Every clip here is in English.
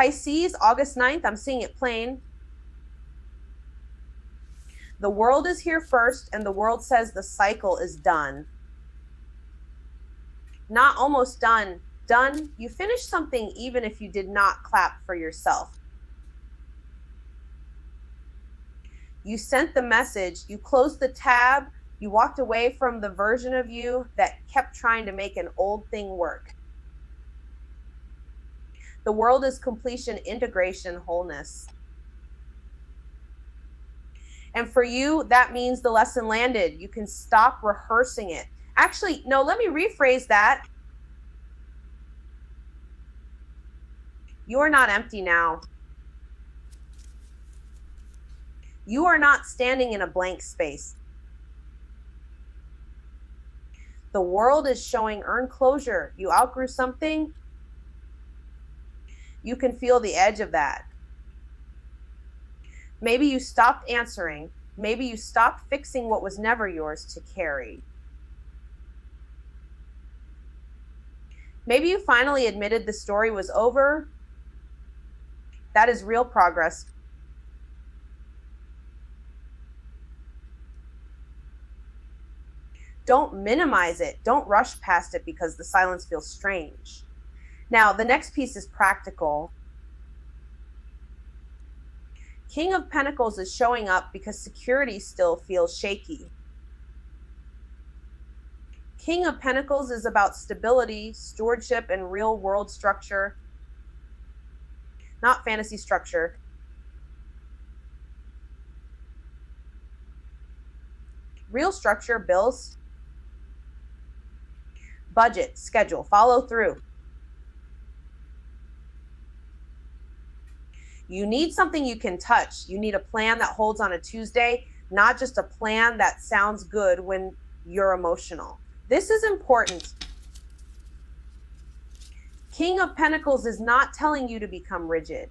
Pisces, August 9th, I'm seeing it plain. The world is here first, and the world says the cycle is done. Not almost done, done. You finished something even if you did not clap for yourself. You sent the message, you closed the tab, you walked away from the version of you that kept trying to make an old thing work. The world is completion, integration, wholeness. And for you, that means the lesson landed. You can stop rehearsing it. Actually, no, let me rephrase that. You are not empty now. You are not standing in a blank space. The world is showing earn closure. You outgrew something. You can feel the edge of that. Maybe you stopped answering. Maybe you stopped fixing what was never yours to carry. Maybe you finally admitted the story was over. That is real progress. Don't minimize it. Don't rush past it because the silence feels strange. Now, the next piece is practical. King of Pentacles is showing up because security still feels shaky. King of Pentacles is about stability, stewardship, and real world structure, not fantasy structure. Real structure, bills, budget, schedule, follow through. You need something you can touch. You need a plan that holds on a Tuesday, not just a plan that sounds good when you're emotional. This is important. King of Pentacles is not telling you to become rigid.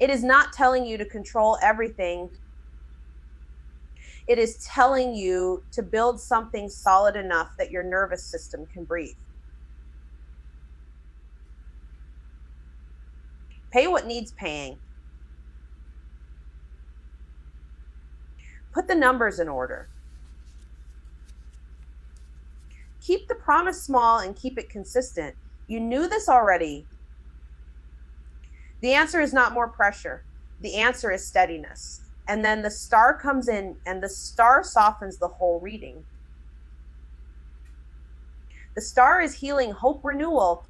It is not telling you to control everything. It is telling you to build something solid enough that your nervous system can breathe. Pay what needs paying. Put the numbers in order. Keep the promise small and keep it consistent. You knew this already. The answer is not more pressure. The answer is steadiness. And then the star comes in and the star softens the whole reading. The star is healing, hope, renewal.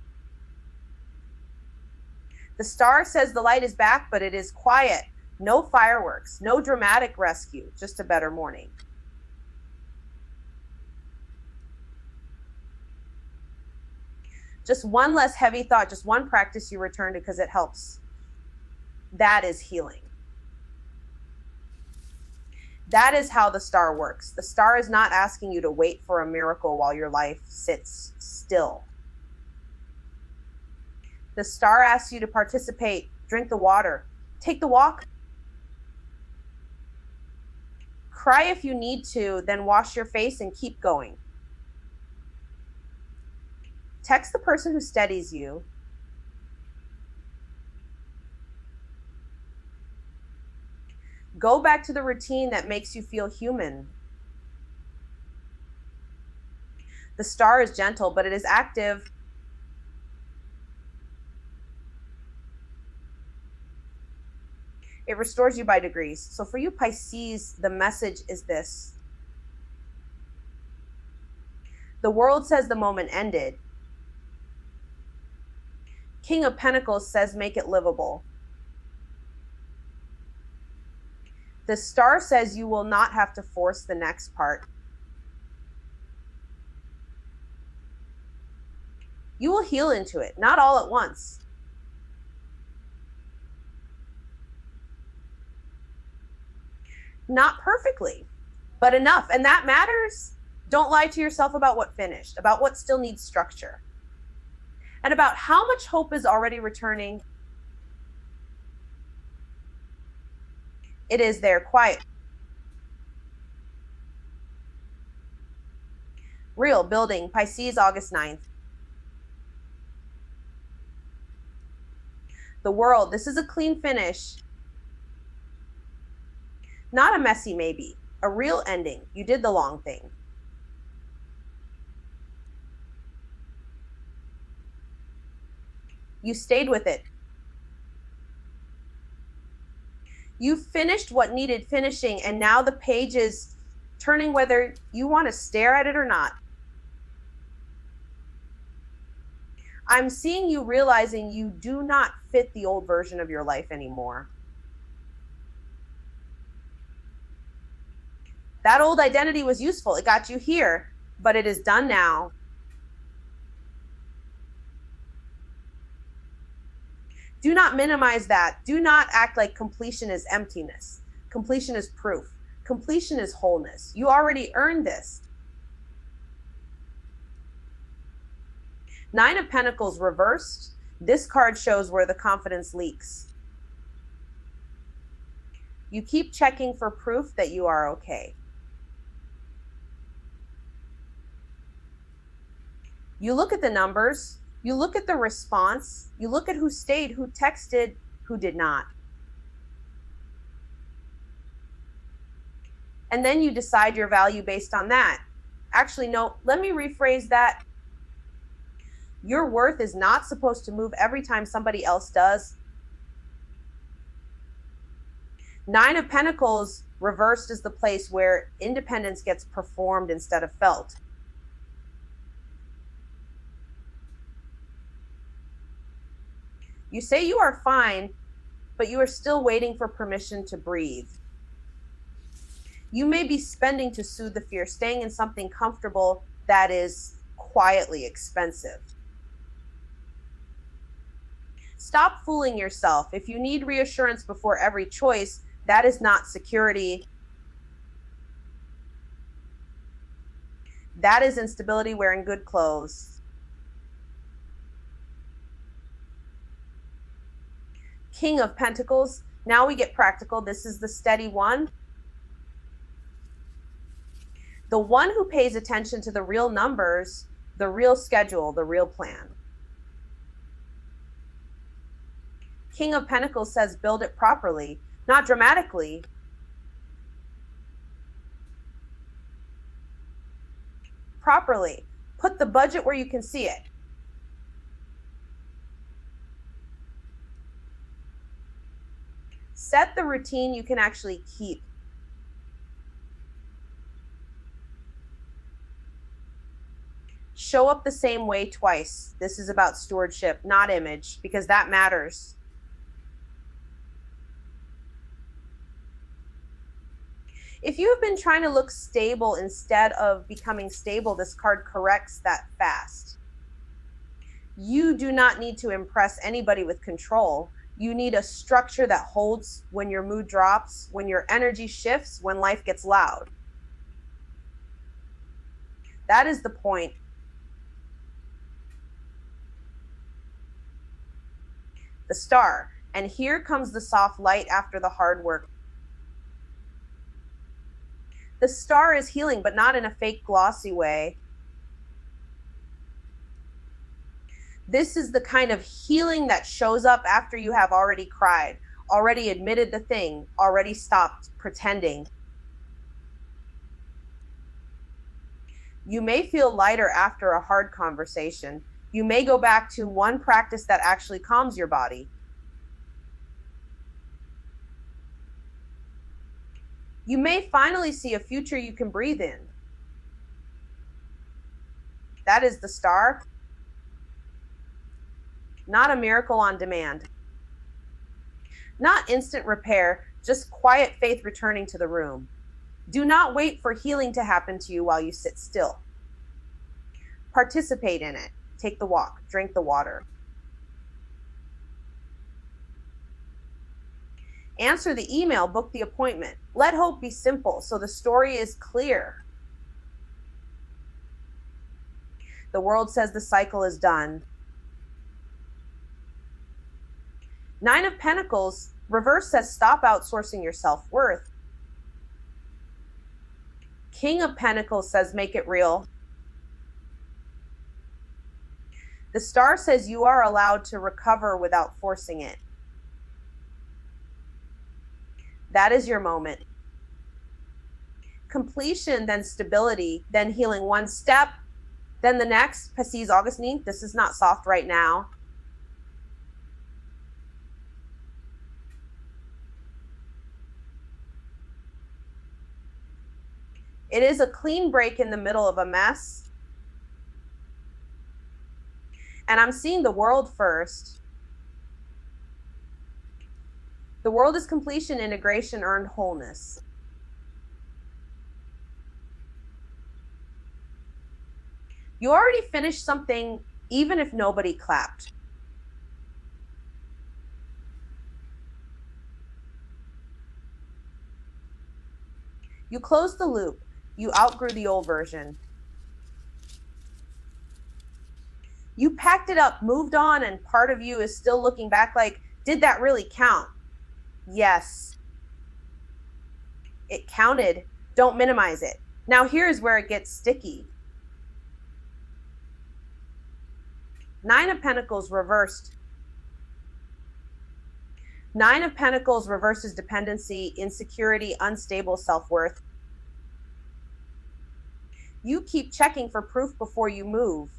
The star says the light is back, but it is quiet. No fireworks, no dramatic rescue, just a better morning. Just one less heavy thought, just one practice you return to because it helps. That is healing. That is how the star works. The star is not asking you to wait for a miracle while your life sits still. The star asks you to participate, drink the water, take the walk. Cry if you need to, then wash your face and keep going. Text the person who steadies you. Go back to the routine that makes you feel human. The star is gentle, but it is active. It restores you by degrees. So for you, Pisces, the message is this. The world says the moment ended. King of Pentacles says make it livable. The star says you will not have to force the next part. You will heal into it, not all at once. Not perfectly, but enough. And that matters. Don't lie to yourself about what finished, about what still needs structure, and about how much hope is already returning. It is there, quiet. Real building, Pisces, August 9th. The World, this is a clean finish. Not a messy maybe, a real ending. You did the long thing. You stayed with it. You finished what needed finishing, and now the page is turning whether you want to stare at it or not. I'm seeing you realizing you do not fit the old version of your life anymore. That old identity was useful. It got you here, but it is done now. Do not minimize that. Do not act like completion is emptiness. Completion is proof. Completion is wholeness. You already earned this. 9 of Pentacles reversed. This card shows where the confidence leaks. You keep checking for proof that you are okay. You look at the numbers. You look at the response. You look at who stayed, who texted, who did not. And then you decide your value based on that. Actually, no, let me rephrase that. Your worth is not supposed to move every time somebody else does. 9 of Pentacles reversed is the place where independence gets performed instead of felt. You say you are fine, but you are still waiting for permission to breathe. You may be spending to soothe the fear, staying in something comfortable that is quietly expensive. Stop fooling yourself. If you need reassurance before every choice, that is not security. That is instability wearing good clothes. King of Pentacles. Now we get practical. This is the steady one. The one who pays attention to the real numbers, the real schedule, the real plan. King of Pentacles says build it properly, not dramatically. Properly. Put the budget where you can see it. Set the routine you can actually keep. Show up the same way twice. This is about stewardship, not image, because that matters. If you have been trying to look stable instead of becoming stable, this card corrects that fast. You do not need to impress anybody with control. You need a structure that holds when your mood drops, when your energy shifts, when life gets loud. That is the point. The Star. And here comes the soft light after the hard work. The Star is healing, but not in a fake glossy way. This is the kind of healing that shows up after you have already cried, already admitted the thing, already stopped pretending. You may feel lighter after a hard conversation. You may go back to one practice that actually calms your body. You may finally see a future you can breathe in. That is the Star. Not a miracle on demand. Not instant repair, just quiet faith returning to the room. Do not wait for healing to happen to you while you sit still. Participate in it. Take the walk. Drink the water. Answer the email. Book the appointment. Let hope be simple so the story is clear. The World says the cycle is done. 9 of Pentacles, reverse says stop outsourcing your self-worth. King of Pentacles says make it real. The Star says you are allowed to recover without forcing it. That is your moment. Completion, then stability, then healing one step, then the next. Pisces, Augustine, this is not soft right now. It is a clean break in the middle of a mess. And I'm seeing the world first. The world is completion, integration, earned wholeness. You already finished something, even if nobody clapped. You closed the loop. You outgrew the old version. You packed it up, moved on, and part of you is still looking back like, did that really count? Yes. It counted. Don't minimize it. Now here's where it gets sticky. 9 of Pentacles reversed. 9 of Pentacles reverses dependency, insecurity, unstable self-worth. You keep checking for proof before you move.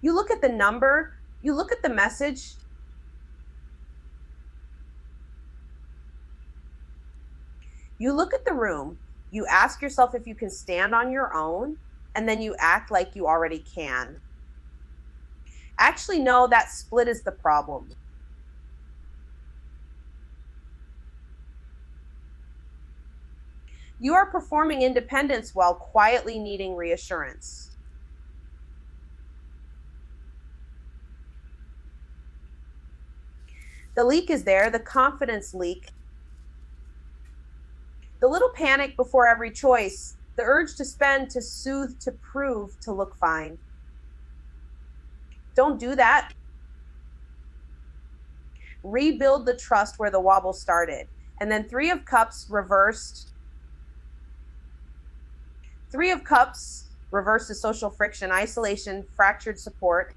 You look at the number, you look at the message. You look at the room, you ask yourself if you can stand on your own, and then you act like you already can. Actually, no, that split is the problem. You are performing independence while quietly needing reassurance. The leak is there, the confidence leak. The little panic before every choice, the urge to spend, to soothe, to prove, to look fine. Don't do that. Rebuild the trust where the wobble started. And then 3 of Cups reversed. 3 of Cups reverses social friction, isolation, fractured support.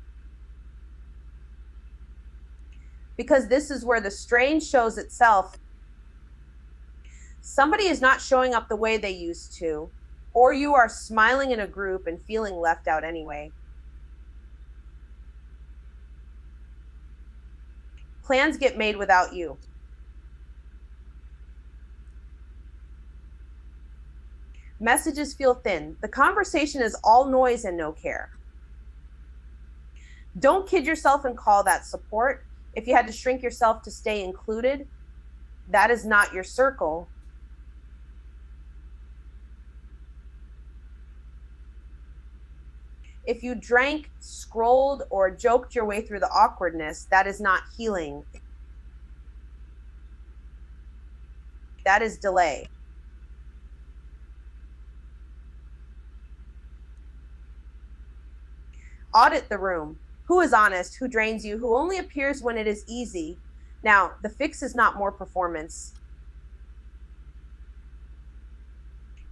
Because this is where the strange shows itself. Somebody is not showing up the way they used to, or you are smiling in a group and feeling left out anyway. Plans get made without you. Messages feel thin. The conversation is all noise and no care. Don't kid yourself and call that support. If you had to shrink yourself to stay included, that is not your circle. If you drank, scrolled, or joked your way through the awkwardness, that is not healing. That is delay. Audit the room. Who is honest? Who drains you? Who only appears when it is easy? Now, the fix is not more performance.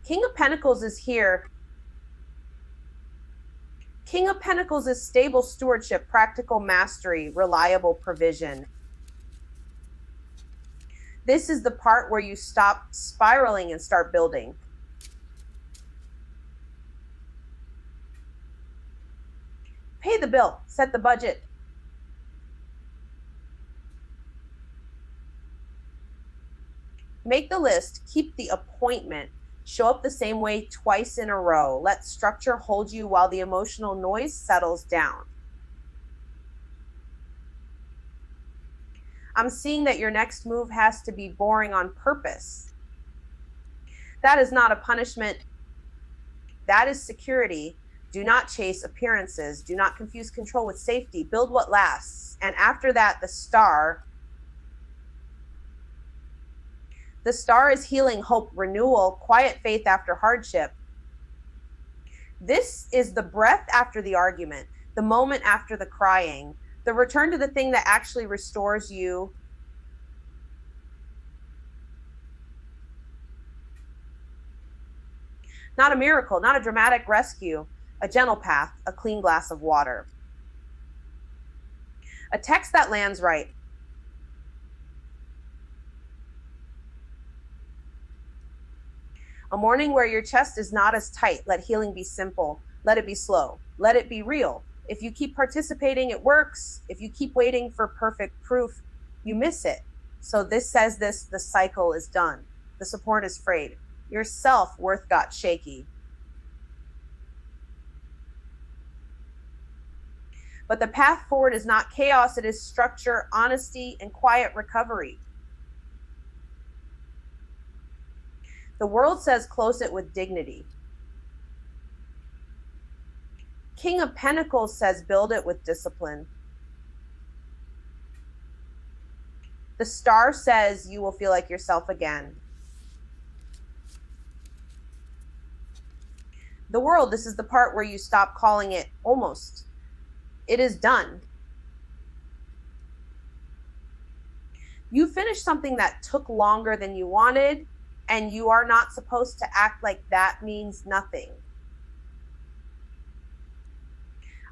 King of Pentacles is here. King of Pentacles is stable stewardship, practical mastery, reliable provision. This is the part where you stop spiraling and start building. Pay the bill, set the budget. Make the list, keep the appointment. Show up the same way twice in a row. Let structure hold you while the emotional noise settles down. I'm seeing that your next move has to be boring on purpose. That is not a punishment. That is security. Do not chase appearances. Do not confuse control with safety. Build what lasts. And after that, the star. The star is healing, hope, renewal, quiet faith after hardship. This is the breath after the argument, the moment after the crying, the return to the thing that actually restores you. Not a miracle, not a dramatic rescue, a gentle path, a clean glass of water. A text that lands right. A morning where your chest is not as tight. Let healing be simple. Let it be slow. Let it be real. If you keep participating, it works. If you keep waiting for perfect proof, you miss it. So this says this, the cycle is done. The support is frayed. Your self-worth got shaky. But the path forward is not chaos. It is structure, honesty, and quiet recovery. The world says close it with dignity. King of Pentacles says build it with discipline. The Star says you will feel like yourself again. The World, this is the part where you stop calling it almost. It is done. You finished something that took longer than you wanted, and you are not supposed to act like that means nothing.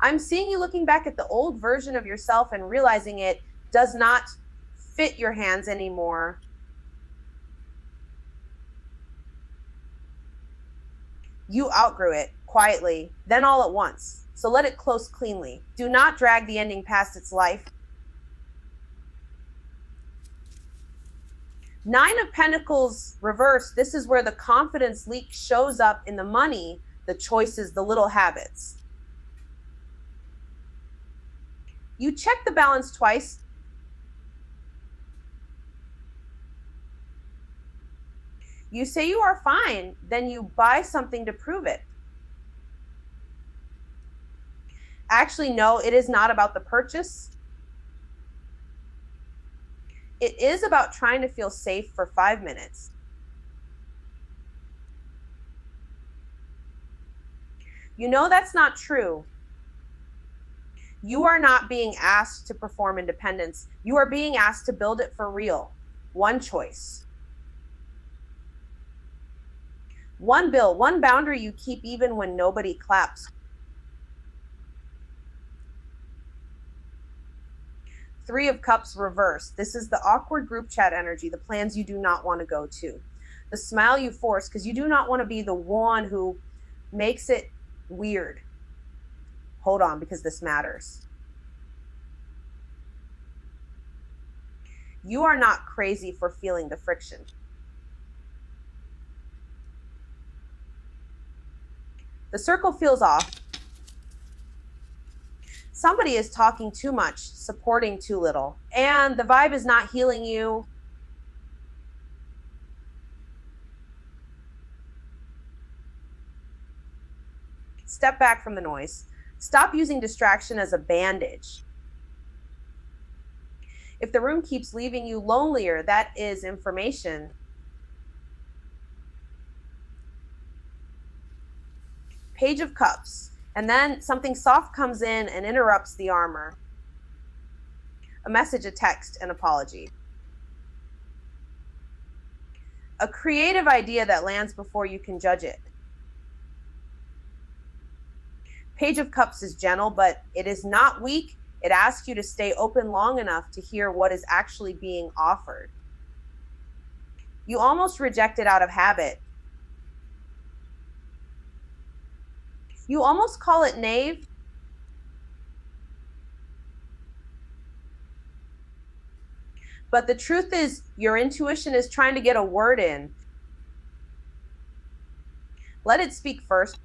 I'm seeing you looking back at the old version of yourself and realizing it does not fit your hands anymore. You outgrew it quietly, then all at once. So let it close cleanly. Do not drag the ending past its life. Nine of Pentacles reversed. This is where the confidence leak shows up in the money, the choices, the little habits. You check the balance twice. You say you are fine, then you buy something to prove it. Actually, no, it is not about the purchase. It is about trying to feel safe for 5 minutes. You know that's not true. You are not being asked to perform independence. You are being asked to build it for real. One choice. One bill, one boundary you keep even when nobody claps. Three of Cups reversed. This is the awkward group chat energy, the plans you do not want to go to. The smile you force because you do not want to be the one who makes it weird. Hold on, because this matters. You are not crazy for feeling the friction. The circle feels off. Somebody is talking too much, supporting too little, and the vibe is not healing you. Step back from the noise. Stop using distraction as a bandage. If the room keeps leaving you lonelier, that is information. Page of Cups. And then something soft comes in and interrupts the armor. A message, a text, an apology. A creative idea that lands before you can judge it. Page of Cups is gentle, but it is not weak. It asks you to stay open long enough to hear what is actually being offered. You almost reject it out of habit. You almost call it knave. But the truth is, your intuition is trying to get a word in. Let it speak first.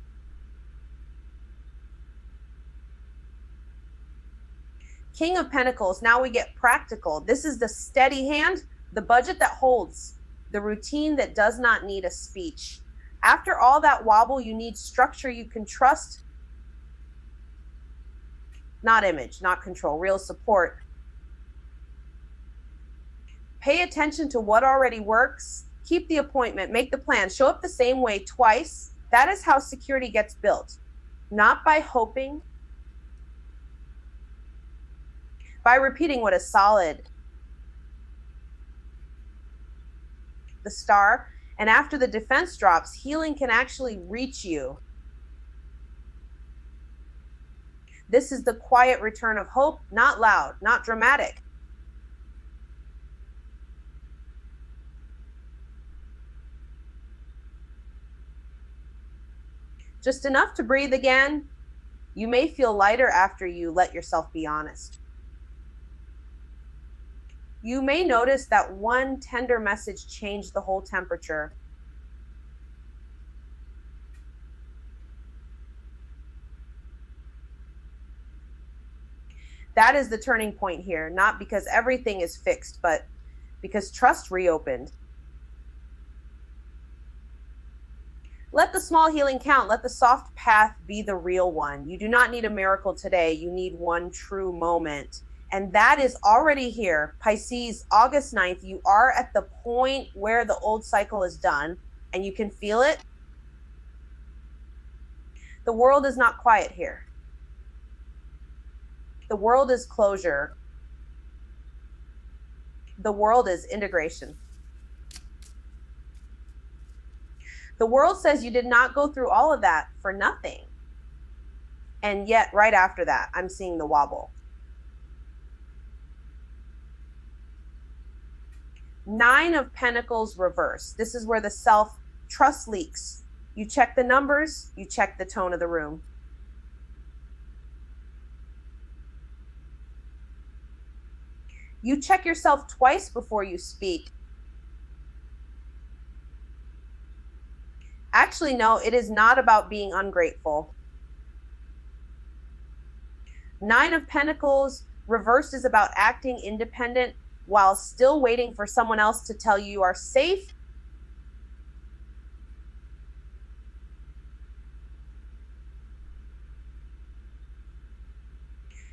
King of Pentacles, now we get practical. This is the steady hand, the budget that holds, the routine that does not need a speech. After all that wobble, you need structure you can trust. Not image, not control, real support. Pay attention to what already works. Keep the appointment, make the plan, show up the same way twice. That is how security gets built. Not by hoping, by repeating what is solid. The Star. And after the defense drops, healing can actually reach you. This is the quiet return of hope, not loud, not dramatic. Just enough to breathe again. You may feel lighter after you let yourself be honest. You may notice that one tender message changed the whole temperature. That is the turning point here, not because everything is fixed, but because trust reopened. Let the small healing count. Let the soft path be the real one. You do not need a miracle today. You need one true moment. And that is already here. Pisces, August 9th, you are at the point where the old cycle is done, and you can feel it. The world is not quiet here. The world is closure. The world is integration. The world says you did not go through all of that for nothing. And yet, right after that, I'm seeing the wobble. 9 of Pentacles reverse. This is where the self-trust leaks. You check the numbers, you check the tone of the room. You check yourself twice before you speak. Actually, no, it is not about being ungrateful. 9 of Pentacles reversed is about acting independent while still waiting for someone else to tell you are safe.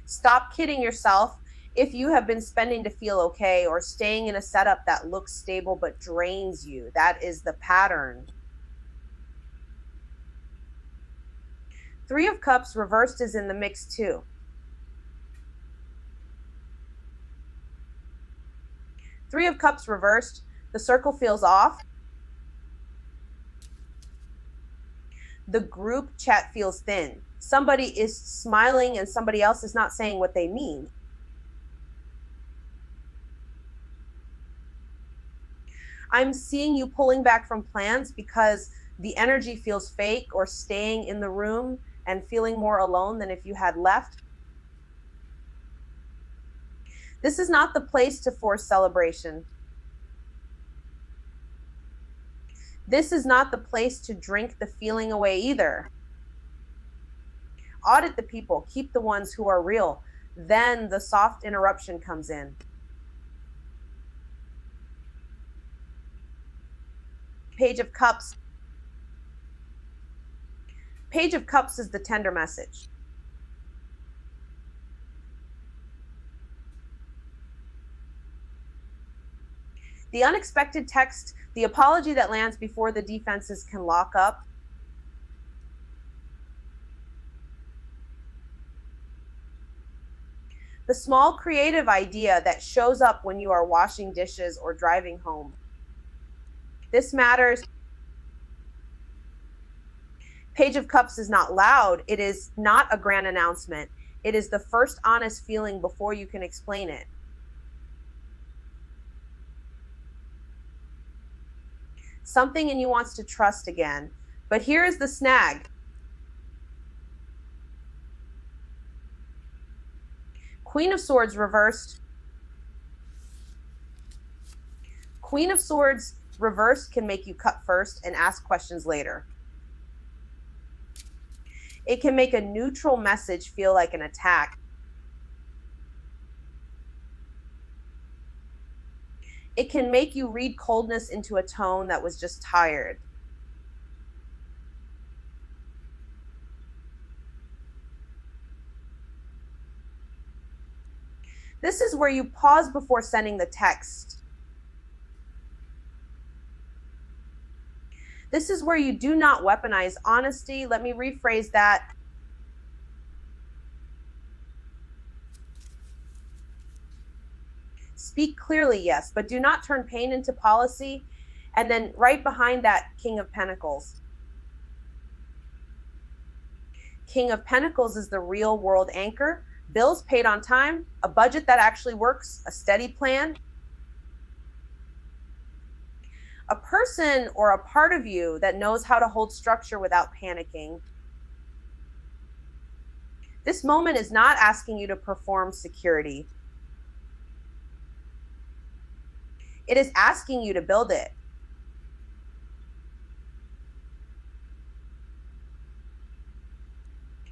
Stop kidding yourself if you have been spending to feel okay or staying in a setup that looks stable but drains you. That is the pattern. 3 of Cups reversed is in the mix too. Three of Cups reversed, the circle feels off. The group chat feels thin. Somebody is smiling and somebody else is not saying what they mean. I'm seeing you pulling back from plans because the energy feels fake, or staying in the room and feeling more alone than if you had left. This is not the place to force celebration. This is not the place to drink the feeling away either. Audit the people, keep the ones who are real. Then the soft interruption comes in. Page of Cups. Page of Cups is the tender message. The unexpected text, the apology that lands before the defenses can lock up. The small creative idea that shows up when you are washing dishes or driving home. This matters. Page of Cups is not loud. It is not a grand announcement. It is the first honest feeling before you can explain it. Something in you wants to trust again. But here is the snag. Queen of Swords reversed. Queen of Swords reversed can make you cut first and ask questions later. It can make a neutral message feel like an attack. It can make you read coldness into a tone that was just tired. This is where you pause before sending the text. This is where you do not weaponize honesty. Let me rephrase that. Speak clearly, yes, but do not turn pain into policy. And then right behind that, King of Pentacles. King of Pentacles is the real world anchor. Bills paid on time, a budget that actually works, a steady plan. A person or a part of you that knows how to hold structure without panicking. This moment is not asking you to perform security. It is asking you to build it.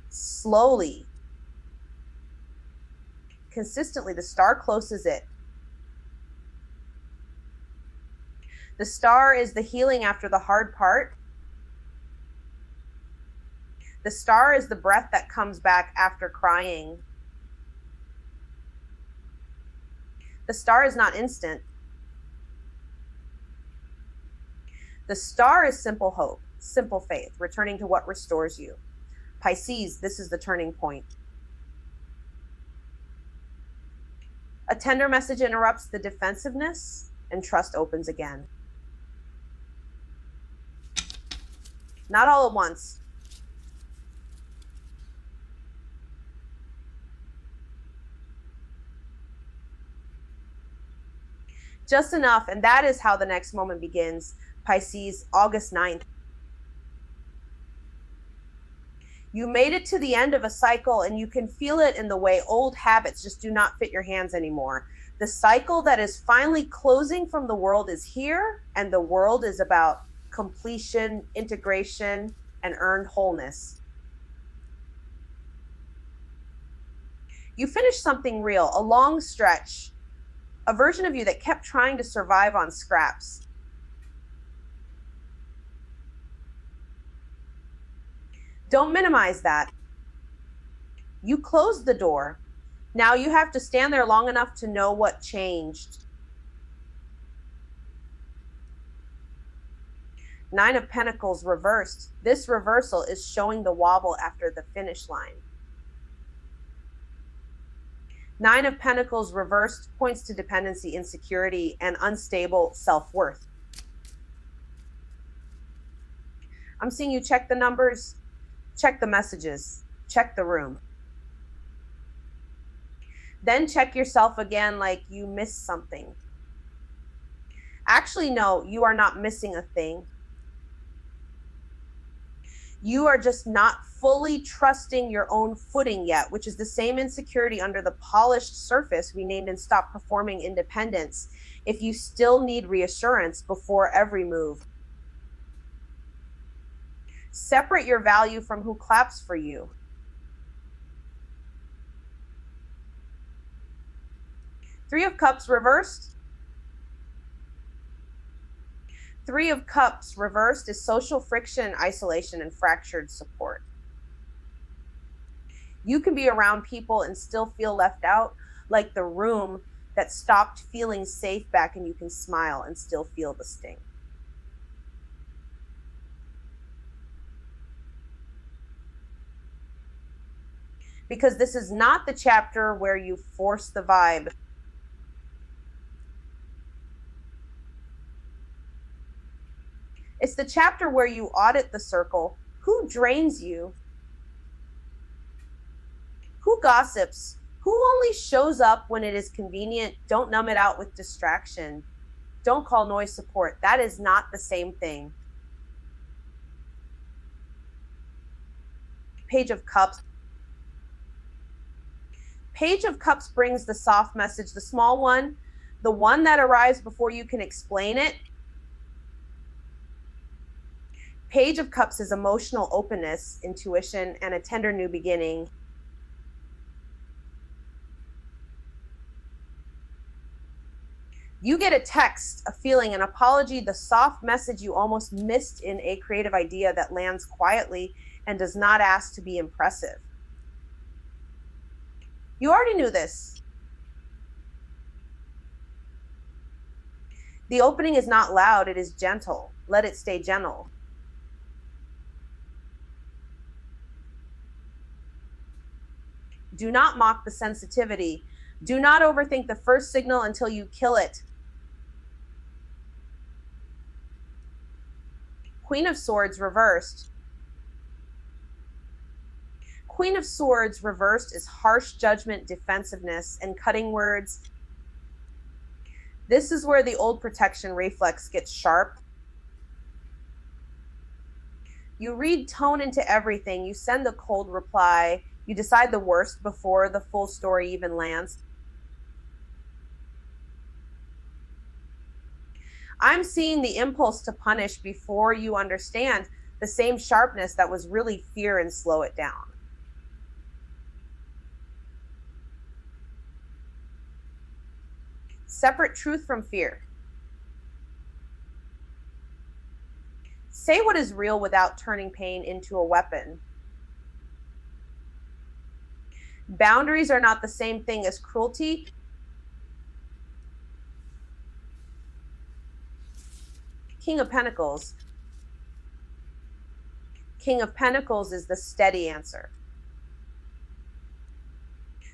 Slowly, consistently, the star closes it. The star is the healing after the hard part. The star is the breath that comes back after crying. The star is not instant. The star is simple hope, simple faith, returning to what restores you. Pisces, this is the turning point. A tender message interrupts the defensiveness and trust opens again. Not all at once. Just enough, and that is how the next moment begins. Pisces, August 9th. You made it to the end of a cycle, and you can feel it in the way old habits just do not fit your hands anymore. The cycle that is finally closing from the world is here, and the world is about completion, integration, and earned wholeness. You finished something real, a long stretch, a version of you that kept trying to survive on scraps. Don't minimize that. You closed the door. Now you have to stand there long enough to know what changed. 9 of Pentacles reversed. This reversal is showing the wobble after the finish line. 9 of Pentacles reversed points to dependency, insecurity, and unstable self-worth. I'm seeing you check the numbers, check the messages, check the room. Then check yourself again like you missed something. Actually, no, you are not missing a thing. You are just not fully trusting your own footing yet, which is the same insecurity under the polished surface we named in Stop Performing Independence. If you still need reassurance before every move. Separate your value from who claps for you. Three of Cups reversed. 3 of Cups reversed is social friction, isolation, and fractured support. You can be around people and still feel left out, like the room that stopped feeling safe back, and you can smile and still feel the sting. Because this is not the chapter where you force the vibe. It's the chapter where you audit the circle. Who drains you? Who gossips? Who only shows up when it is convenient? Don't numb it out with distraction. Don't call noise support. That is not the same thing. Page of Cups. Page of Cups brings the soft message, the small one, the one that arrives before you can explain it. Page of Cups is emotional openness, intuition, and a tender new beginning. You get a text, a feeling, an apology, the soft message you almost missed in a creative idea that lands quietly and does not ask to be impressive. You already knew this. The opening is not loud, it is gentle. Let it stay gentle. Do not mock the sensitivity. Do not overthink the first signal until you kill it. Queen of Swords reversed. Queen of Swords reversed is harsh judgment, defensiveness, and cutting words. This is where the old protection reflex gets sharp. You read tone into everything. You send the cold reply. You decide the worst before the full story even lands. I'm seeing the impulse to punish before you understand the same sharpness that was really fear and slow it down. Separate truth from fear. Say what is real without turning pain into a weapon. Boundaries are not the same thing as cruelty. King of Pentacles. King of Pentacles is the steady answer.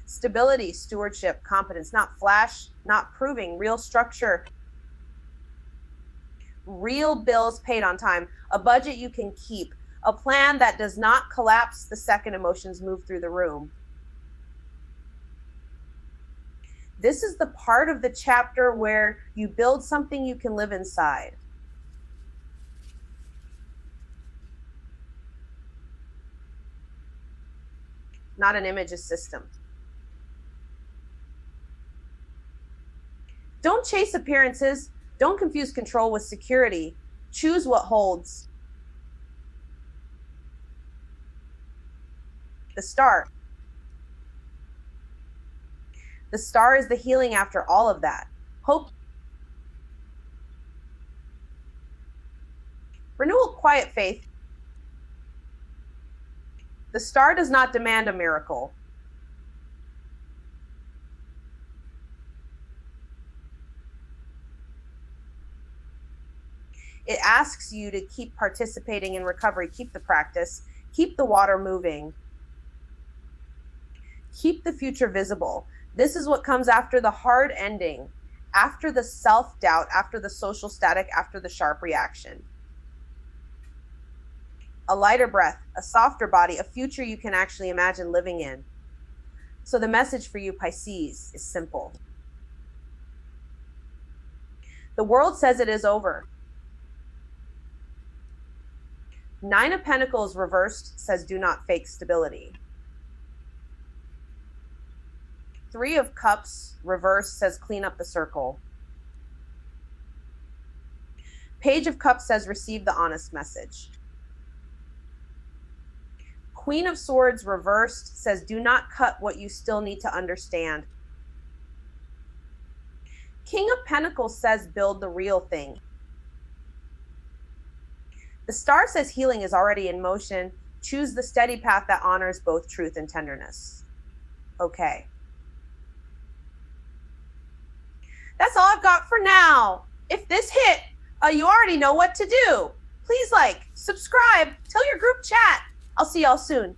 Stability, stewardship, competence, not flash, not proving, real structure, real bills paid on time, a budget you can keep, a plan that does not collapse the second emotions move through the room. This is the part of the chapter where you build something you can live inside. Not an image, a system. Don't chase appearances. Don't confuse control with security. Choose what holds. The Star. The Star is the healing after all of that. Hope. Renewal, quiet faith. The Star does not demand a miracle. It asks you to keep participating in recovery, keep the practice, keep the water moving, keep the future visible. This is what comes after the hard ending, after the self-doubt, after the social static, after the sharp reaction. A lighter breath, a softer body, a future you can actually imagine living in. So the message for you, Pisces, is simple. The world says it is over. Nine of Pentacles reversed says do not fake stability. Three of Cups reversed says clean up the circle. Page of Cups says receive the honest message. Queen of Swords reversed says do not cut what you still need to understand. King of Pentacles says build the real thing. The Star says healing is already in motion. Choose the steady path that honors both truth and tenderness. Okay. That's all I've got for now. If this hit, you already know what to do. Please like, subscribe, tell your group chat. I'll see y'all soon.